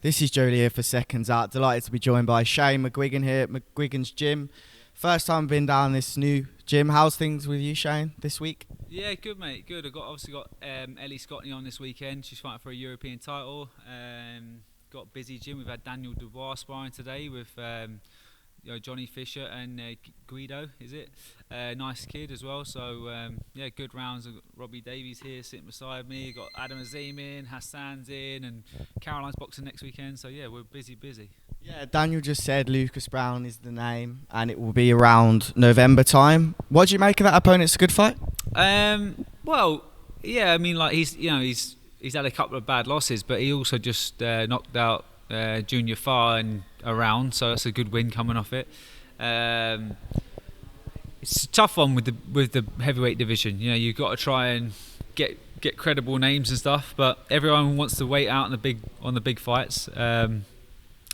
This is Joe Leigh here for Seconds Out. Delighted to be joined by Shane McGuigan here at McGuigan's gym. First time I've been down this new gym. How's things with you, Shane, this week? Yeah, good mate, good. I've obviously got Ellie Scottney on this weekend. She's fighting for a European title. Got a busy gym. We've had Daniel Dubois sparring today with Johnny Fisher and Guido, is it? Nice kid as well. So yeah, good rounds. I've got Robbie Davies here sitting beside me. Got Adam Azim in, Hassan's in, and Caroline's boxing next weekend. So yeah, we're busy. Yeah, Daniel just said Lucas Browne is the name, and it will be around November time. What do you make of that opponent? It's a good fight. Well, yeah. I mean, like he's had a couple of bad losses, but he also just knocked out Junior Farr and around, so that's a good win coming off it. It's a tough one with the heavyweight division. You know, you've got to try and get credible names and stuff, but everyone wants to wait out on the big fights.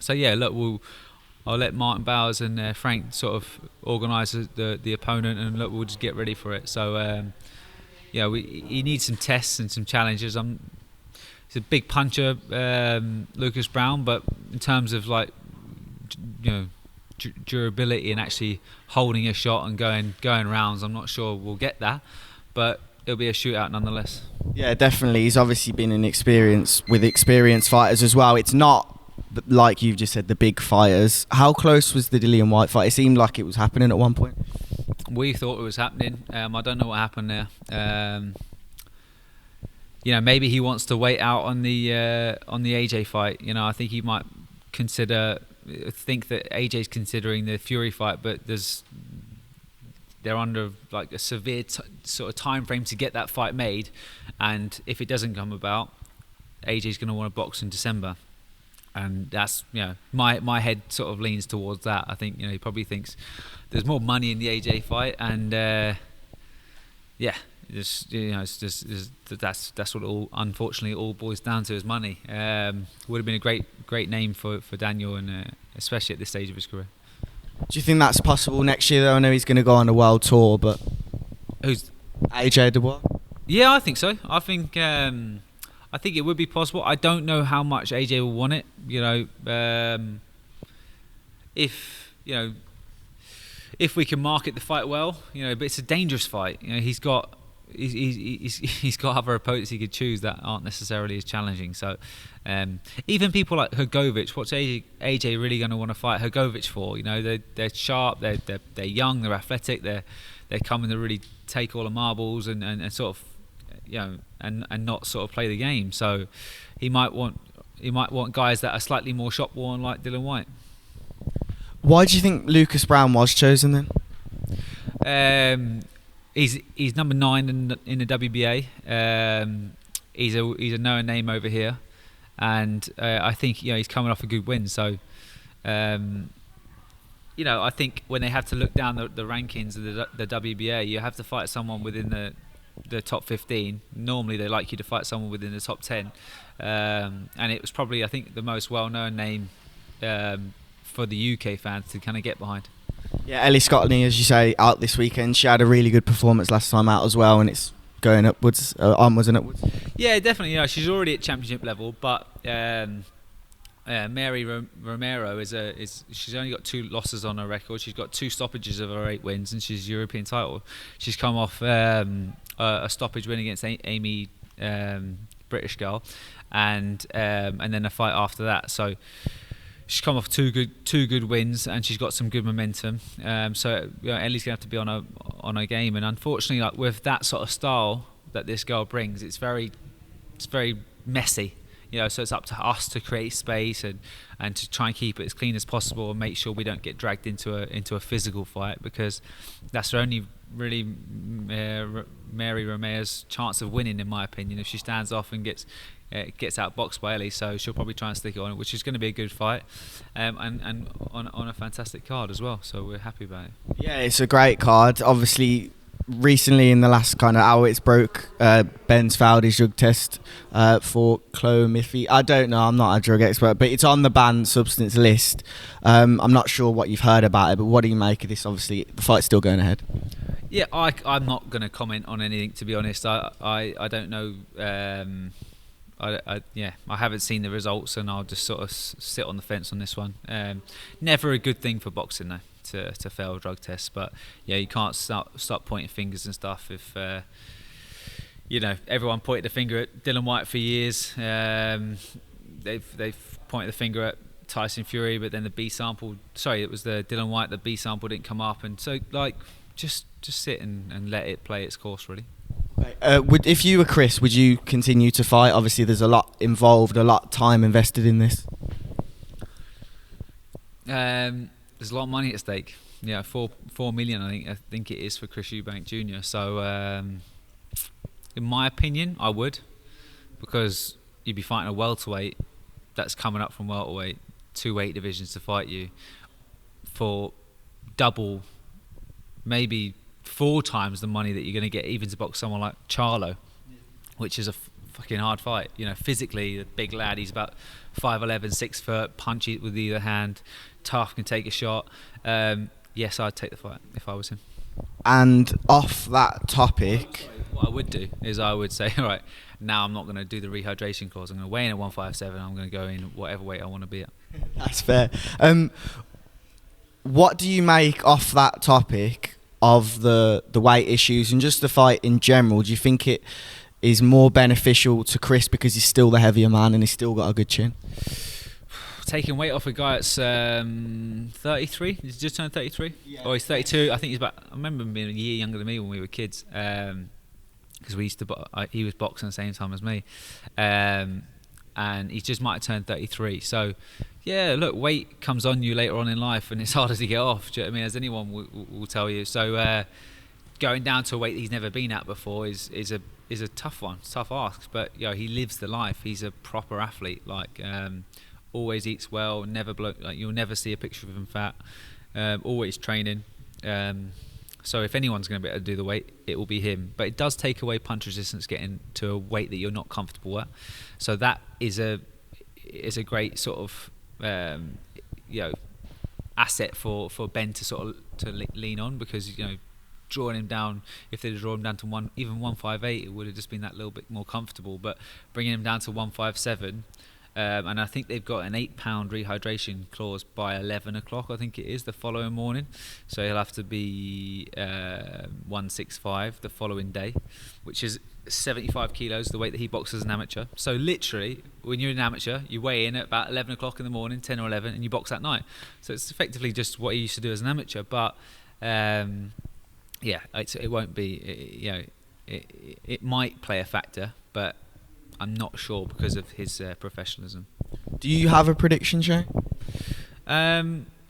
So yeah, look, I'll let Martin Bowers and Frank sort of organise the opponent, and look, we'll just get ready for it. So yeah, he needs some tests and some challenges. He's a big puncher, Lucas Browne, but in terms of like, you know, durability and actually holding a shot and going rounds, I'm not sure we'll get that, but it'll be a shootout nonetheless. Yeah, definitely. He's obviously been an experience with experienced fighters as well. It's not, like you've just said, the big fighters. How close was the Dillian Whyte fight? It seemed like it was happening at one point. We thought it was happening. I don't know what happened there. You know, maybe he wants to wait out on the AJ fight. You know, I think he might think that AJ's considering the Fury fight, but they're under like a severe sort of time frame to get that fight made, and if it doesn't come about, AJ's going to want to box in December. And that's, you know, my head sort of leans towards that. I think, you know, he probably thinks there's more money in the AJ fight, and yeah, just, you know, it's that's what it unfortunately all boils down to, is money. Would have been a great name for Daniel, and especially at this stage of his career. Do you think that's possible next year though? I know he's going to go on a world tour, but who's AJ Dubois? Yeah, I think so. I think it would be possible. I don't know how much AJ will want it. You know, if we can market the fight well, you know, but it's a dangerous fight. You know, he's got other opponents he could choose that aren't necessarily as challenging. So even people like Hrgovic, what's AJ really going to want to fight Hrgovic for? You know, they're sharp, they're young, they're athletic, they're coming to really take all the marbles and sort of, you know, and not sort of play the game. So he might want guys that are slightly more shop worn, like Dillian Whyte. Why do you think Lucas Browne was chosen then? He's number 9 in the WBA. He's a known name over here, and I think, you know, he's coming off a good win. So you know, I think when they have to look down the rankings of the WBA, you have to fight someone within the top 15. Normally they like you to fight someone within the top 10, and it was probably, I think, the most well-known name for the UK fans to kind of get behind. Yeah, Ellie Scottney, as you say, out this weekend. She had a really good performance last time out as well, and it's going upwards, onwards and upwards. Yeah, definitely. You know, she's already at championship level, but Mary Romero she's only got 2 losses on her record. She's got 2 stoppages of her 8 wins, and she's European title. She's come off a stoppage win against Amy, British girl, and then a fight after that. So she's come off two good wins, and she's got some good momentum. So, you know, Ellie's gonna have to be on her game, and unfortunately, like with that sort of style that this girl brings, it's very messy. You know, so it's up to us to create space and to try and keep it as clean as possible, and make sure we don't get dragged into a physical fight, because that's only really Mary Romero's chance of winning, in my opinion, if she stands off and gets outboxed by Ellie. So she'll probably try and stick it on, which is going to be a good fight, and on a fantastic card as well. So we're happy about it. Yeah, it's a great card. Obviously, recently in the last kind of hour, it's broke. Ben's failed his drug test for clomifene. I don't know, I'm not a drug expert, but it's on the banned substance list. I'm not sure what you've heard about it, but what do you make of this? Obviously, the fight's still going ahead. Yeah, I'm not going to comment on anything, to be honest. I don't know I haven't seen the results, and I'll just sort of sit on the fence on this one. Never a good thing for boxing though to fail drug tests, but yeah, you can't start pointing fingers and stuff if. Everyone pointed the finger at Dylan White for years. They've pointed the finger at Tyson Fury, but then it was the Dylan White, the B sample didn't come up, and so just sit and let it play its course, really. If you were Chris, would you continue to fight? Obviously, there's a lot involved, a lot of time invested in this. There's a lot of money at stake. Yeah, 4 million, I think it is for Chris Eubank Jr. So, in my opinion, I would, because you'd be fighting a welterweight that's coming up from welterweight, 2 weight divisions to fight you for double, maybe 4 times the money that you're going to get even to box someone like Charlo, which is a fucking hard fight. Physically, a big lad, he's about 5'11", 6 foot, punchy with either hand, tough, can take a shot. Yes, I'd take the fight if I was him. And off that topic, what I would do is I would say, all right, now I'm not going to do the rehydration clause. I'm going to weigh in at 157. I'm going to go in whatever weight I want to be at. That's fair. What do you make off that topic of the weight issues and just the fight in general? Do you think it is more beneficial to Chris because he's still the heavier man and he's still got a good chin? Taking weight off a guy that's 33. He's just turned 33. Yeah. Or he's 32. I think he's about. I remember him being a year younger than me when we were kids. Because we used to. He was boxing at the same time as me, and he just might have turned 33. So, yeah, look, weight comes on you later on in life, and it's harder to get off. Do you know what I mean? As anyone will tell you. So, going down to a weight that he's never been at before is a tough one. It's a tough ask, but he lives the life. He's a proper athlete. Always eats well, never you'll never see a picture of him fat. Always training. So if anyone's going to be able to do the weight, it will be him. But it does take away punch resistance getting to a weight that you're not comfortable at. So that is a great sort of asset for Ben to sort of to lean on, because drawing him down, if they'd drawn him down to 158, it would have just been that little bit more comfortable. But bringing him down to 157. And I think they've got an 8-pound rehydration clause by 11 o'clock, I think it is, the following morning. So he'll have to be 165 the following day, which is 75 kilos, the weight that he boxes as an amateur. So literally, when you're an amateur, you weigh in at about 11 o'clock in the morning, 10 or 11, and you box that night. So it's effectively just what he used to do as an amateur. But it won't be, it might play a factor, but I'm not sure because of his professionalism. Do you have a prediction, Joe? I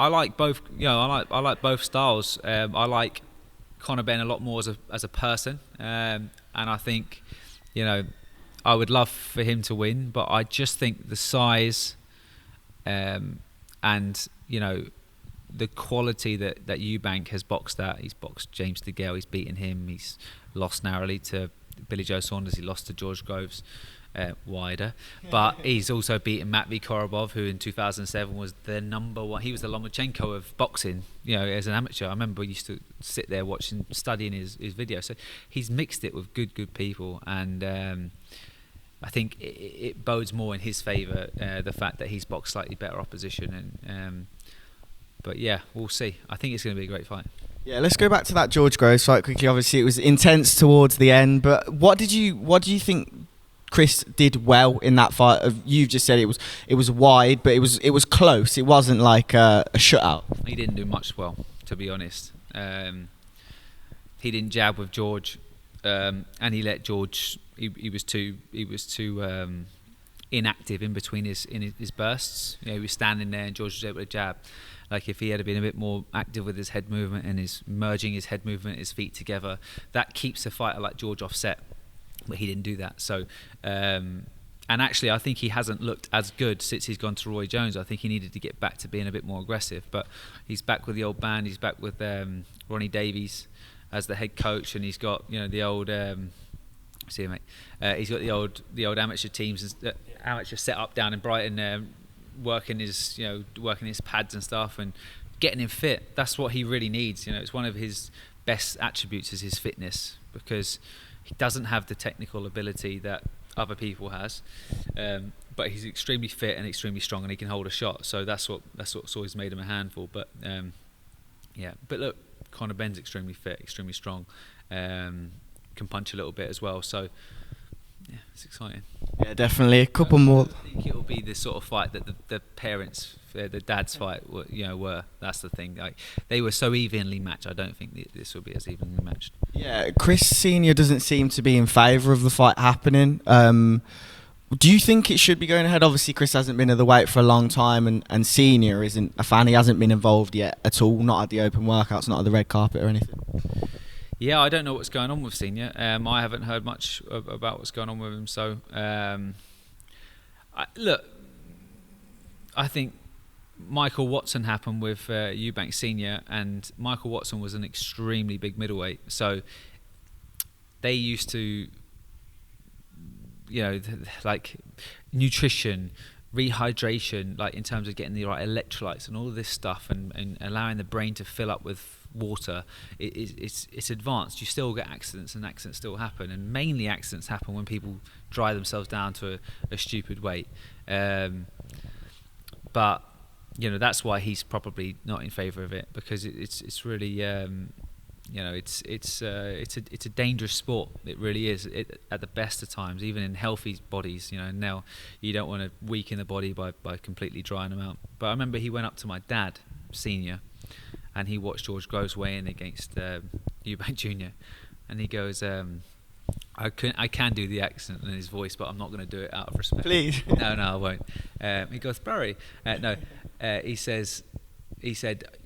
like both. I like both styles. I like Conor Benn a lot more as a person, and I think, I would love for him to win, but I just think the size, and the quality that Eubank has boxed at. He's boxed James DeGale. He's beaten him. He's lost narrowly to Billy Joe Saunders. He lost to George Groves. Wider, but he's also beaten Matvey Korobov, who in 2007 was the number one. He was the Lomachenko of boxing, as an amateur. I remember I used to sit there watching, studying his videos. So he's mixed it with good people, and I think it bodes more in his favour, the fact that he's boxed slightly better opposition. But yeah, we'll see. I think it's going to be a great fight. Yeah, let's go back to that George Groves fight quickly. Obviously, it was intense towards the end, but what do you think Chris did well in that fight? You've just said it was wide, but it was close. It wasn't like a shutout. He didn't do much well, to be honest. He didn't jab with George, and he let George. He was too inactive in between his bursts. He was standing there, and George was able to jab. Like if he had been a bit more active with his head movement and merging his head movement, his feet together, that keeps a fighter like George offset. But he didn't do that. So, and actually, I think he hasn't looked as good since he's gone to Roy Jones. I think he needed to get back to being a bit more aggressive. But he's back with the old band. He's back with Ronnie Davies as the head coach, and he's got the old. See you, mate. He's got the old amateur teams, amateur set up down in Brighton, working his pads and stuff, and getting him fit. That's what he really needs. It's one of his best attributes is his fitness, because he doesn't have the technical ability that other people has. But he's extremely fit and extremely strong, and he can hold a shot. So that's what's always made him a handful. But but look, Conor Benn's extremely fit, extremely strong, can punch a little bit as well. So yeah, it's exciting. Yeah, definitely. A couple more. I think it'll be the sort of fight that the parents, the dad's fight, were. That's the thing. Like, they were so evenly matched. I don't think this will be as evenly matched. Yeah, Chris Senior doesn't seem to be in favour of the fight happening. Do you think it should be going ahead? Obviously, Chris hasn't been at the weight for a long time, and Senior isn't a fan. He hasn't been involved yet at all. Not at the open workouts, not at the red carpet or anything. Yeah, I don't know what's going on with Senior. I haven't heard much about what's going on with him. So, I think Michael Watson happened with Eubank Senior, and Michael Watson was an extremely big middleweight. So they used to, like nutrition, rehydration, like in terms of getting the right electrolytes and all of this stuff, and allowing the brain to fill up with water. It's advanced. You still get accidents, and accidents still happen, and mainly accidents happen when people dry themselves down to a stupid weight. But that's why he's probably not in favour of it, because it's really it's a dangerous sport. It really is. At the best of times, even in healthy bodies, now you don't want to weaken the body by completely drying them out. But I remember he went up to my dad, Senior, and he watched George Groves weigh in against Eubank Jr. And he goes, I can do the accent in his voice, but I'm not going to do it out of respect. Please. No, I won't. He goes, Barry. He said,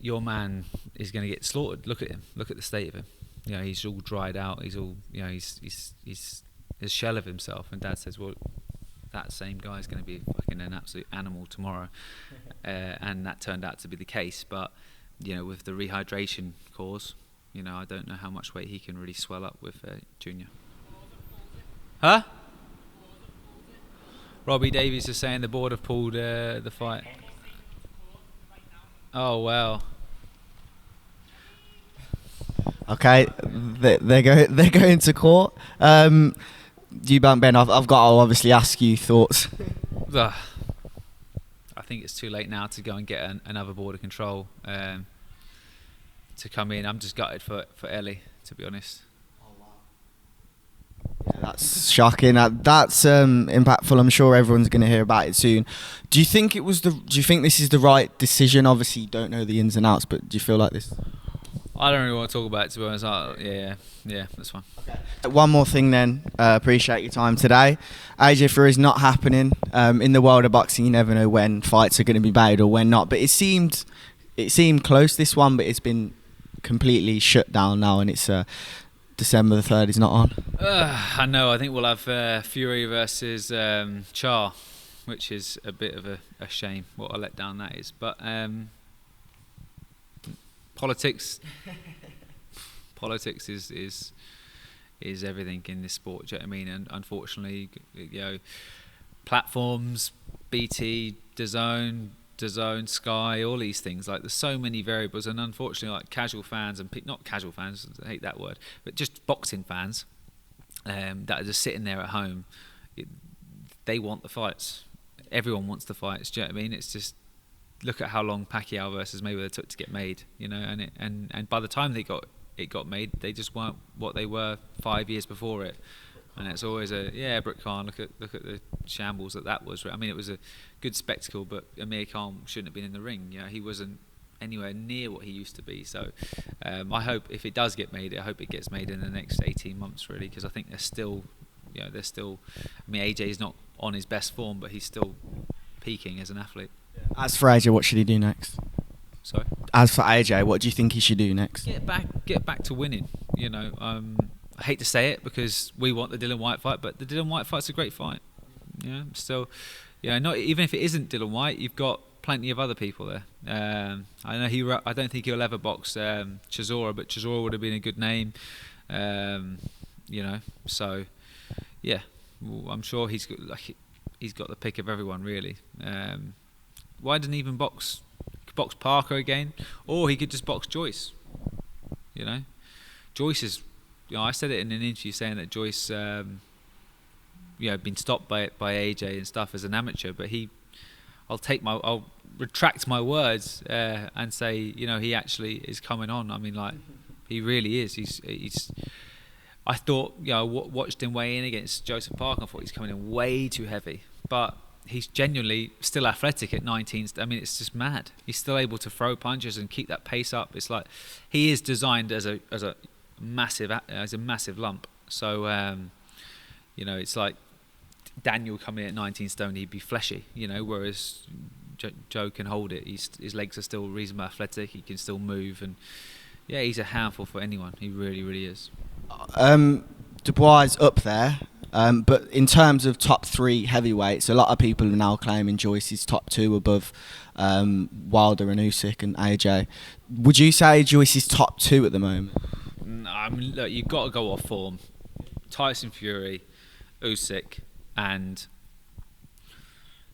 your man is going to get slaughtered. Look at him. Look at the state of him. He's all dried out. He's all, he's a shell of himself. And Dad says, well, that same guy is going to be fucking an absolute animal tomorrow. And that turned out to be the case. But, with the rehydration cause, I don't know how much weight he can really swell up with Junior. Huh? Robbie Davies is saying the board have pulled the fight. Oh, wow. Okay, they're going to court. Eubank Ben, I've got to obviously ask you thoughts. I think it's too late now to go and get another border control to come in. I'm just gutted for Ellie, to be honest. Yeah, that's shocking. That's impactful. I'm sure everyone's going to hear about it soon. Do you think this is the right decision? Obviously, you don't know the ins and outs, but do you feel like this? I don't really want to talk about it, to be honest. Yeah, that's fine. Okay. One more thing then. Appreciate your time today. AJ Fury's not happening. In the world of boxing, you never know when fights are going to be made or when not. But it seemed close, this one, but it's been completely shut down now, and it's December the 3rd is not on. I know. I think we'll have Fury versus Char, which is a bit of a shame. What a letdown that is. But politics is everything in this sport. Do you know what I mean? And unfortunately, platforms, BT, DAZN, Sky, all these things, like, there's so many variables, and unfortunately, like, casual fans and not casual fans, I hate that word, but just boxing fans that are just sitting there at home, they want the fights. Everyone wants the fights. Do you know what I mean? It's just, look at how long Pacquiao versus Mayweather took to get made, and by the time it got made, they just weren't what they were 5 years before it. And it's always Brick Khan. Look at the shambles that was. I mean, it was a good spectacle, but Amir Khan shouldn't have been in the ring. He wasn't anywhere near what he used to be. So I hope, if it does get made, I hope it gets made in the next 18 months, really, because I think they're still. I mean, AJ's not on his best form, but he's still peaking as an athlete. As for AJ, what should he do next? Sorry. As for AJ, what do you think he should do next? Get back to winning. I hate to say it, because we want the Dillian Whyte fight, but the Dillian Whyte fight's a great fight. Still, not even if it isn't Dillian Whyte, you've got plenty of other people there. I know I don't think he'll ever box Chisora, but Chisora would have been a good name. So yeah, I'm sure he's got the pick of everyone, really. Why didn't he even box Parker again? Or he could just box Joyce. Joyce is. I said it in an interview saying that Joyce been stopped by AJ and stuff as an amateur, but I'll retract my words and say, he actually is coming on. I mean, like, he really is. He's. I thought, watched him weigh in against Joseph Parker. I thought he's coming in way too heavy, but he's genuinely still athletic at 19. I mean, it's just mad. He's still able to throw punches and keep that pace up. It's like he is designed as a massive lump. So it's like Daniel coming in at 19 stone, he'd be fleshy, whereas Joe can hold it. His legs are still reasonably athletic. He can still move, and he's a handful for anyone. He really, really is. Dubois is up there, but in terms of top 3 heavyweights, a lot of people are now claiming Joyce is top 2 above Wilder and Usyk and AJ. Would you say Joyce is top 2 at the moment? I mean, look, you've got to go off form. Tyson Fury, Usyk, and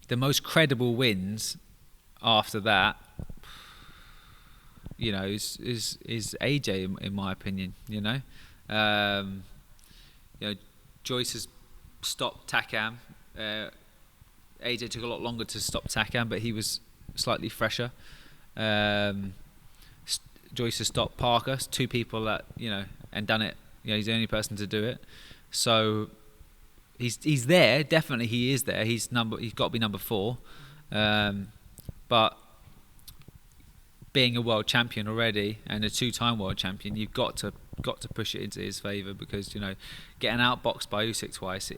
the most credible wins after that, is AJ in my opinion. Joyce has stopped Takam. AJ took a lot longer to stop Takam, but he was slightly fresher. Joyce has stopped Parker. 2 people that and done it. He's the only person to do it. So he's there. Definitely, he is there. He's got to be number 4. But being a world champion already and a 2-time world champion, you've got to push it into his favour, because getting outboxed by Usyk twice,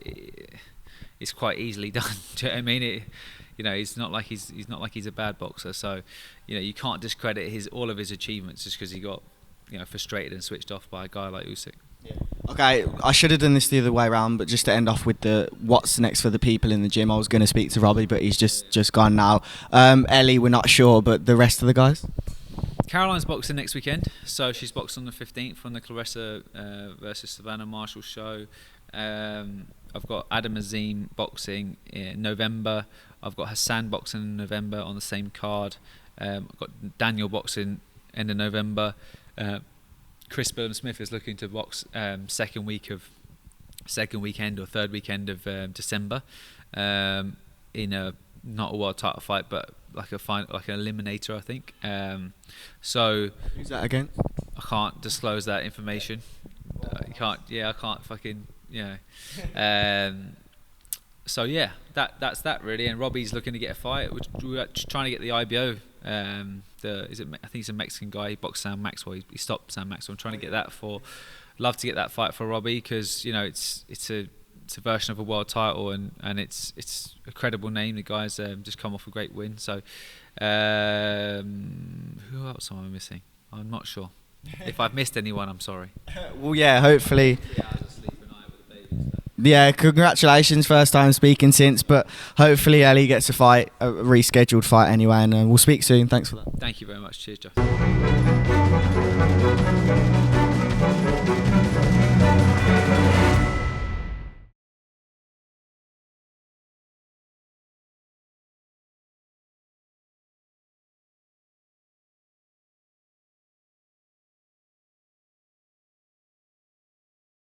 it's quite easily done. Do you know what I mean? It's not like he's a bad boxer. So you can't discredit all of his achievements just because he got frustrated and switched off by a guy like Usyk. Yeah. Okay, I should have done this the other way around, but just to end off with the what's next for the people in the gym, I was going to speak to Robbie, but he's just gone now. Ellie, we're not sure, but the rest of the guys? Caroline's boxing next weekend, so she's boxed on the 15th on the Clarissa versus Savannah Marshall show. I've got Adam Azim boxing in November. I've got Hassan boxing in November on the same card. I've got Daniel boxing end of November. Chris Smith is looking to box second weekend or third weekend of December in a not a world title fight, but like an eliminator, I think. So who's that again? I can't disclose that information. I can't fucking so yeah, that's that really. And Robbie's looking to get a fight. We're trying to get the IBO. I think he's a Mexican guy. He boxed Sam Maxwell. He stopped Sam Maxwell. I'm trying to get that love to get that fight for Robbie, because it's a version of a world title, and it's a credible name. The guy's just come off a great win. So who else am I missing? I'm not sure. If I've missed anyone, I'm sorry. Well, yeah, hopefully. Yeah, I was asleep at night with the baby and stuff. Yeah, congratulations, first time speaking since, but hopefully Ellie gets a rescheduled fight anyway, and we'll speak soon. Thanks for that. Thank you very much. Cheers, Jeff.